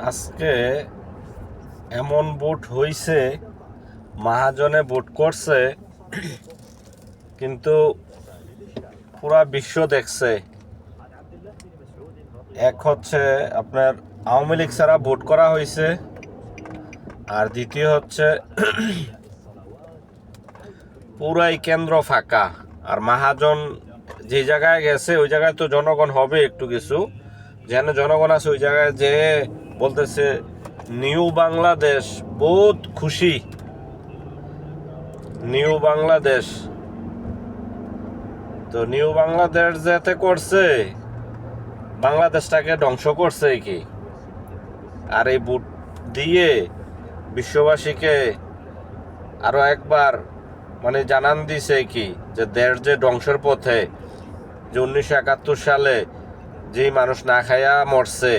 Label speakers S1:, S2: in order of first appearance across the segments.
S1: আজকে এমন ভোট হইছে, মহাজনে ভোট করছে, কিন্তু পুরা বিশ্ব দেখছে। এক হচ্ছে আপনার আওয়ামী লীগ ছাড়া ভোট করা হয়েছে, আর দ্বিতীয় হচ্ছে পুরাই কেন্দ্র ফাঁকা। আর মহাজন যে জায়গায় গেছে ওই জায়গায় তো জনগণ হবে একটু কিছু, যেন জনগণ আছে ওই জায়গায় যে বলতেছে নিউ বাংলাদেশ, বহুত খুশি নিউ বাংলাদেশ। তো নিউ বাংলাদেশ যেতে করছে, বাংলাদেশটাকে ধ্বংস করছে কি। আর এই ভোট দিয়ে বিশ্ববাসীকে আরো একবার মানে জানান দিছে কি, যে দেশ যে ধ্বংসের পথে, যে 1971 সালে যেই মানুষ না খাইয়া মরছে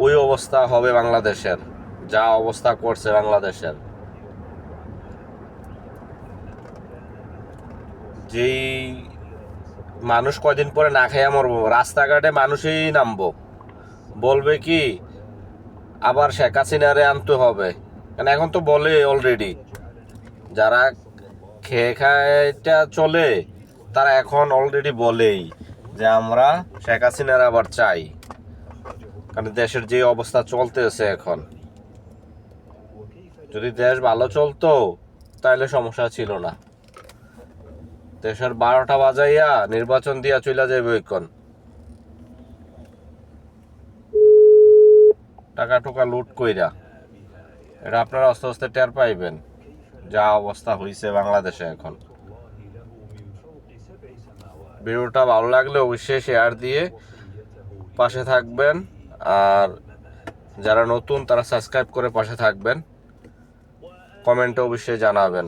S1: ওই অবস্থা হবে বাংলাদেশের, যা অবস্থা করছে বাংলাদেশের। যেই মানুষ কয়দিন পরে না খাইয়া মরবো, রাস্তাঘাটে মানুষই নামবো, বলবে কি আবার শেখ হাসিনারে আনতে হবে। কারণ এখন তো বলে অলরেডি, যারা খেয়ে খায়টা চলে তারা এখন অলরেডি বলেই যে আমরা শেখ হাসিনার আবার চাই। কারণ দেশের যে অবস্থা চলতেছে এখন, যদি দেশ ভালো চলতো তাহলে সমস্যা ছিল না। দেশের 12টা বাজাইয়া নির্বাচন দিয়া চলে যাবে এখন, টাকা টুকা লুট কইরা। এটা আপনারা আস্তে আস্তে টের পাইবেন যা অবস্থা হয়েছে বাংলাদেশে এখন। ভিডিওটা ভালো লাগলে অবশ্যই শেয়ার দিয়ে পাশে থাকবেন, আর যারা নতুন তারা সাবস্ক্রাইব করে পাশে থাকবেন, কমেন্টে অবশ্যই জানাবেন।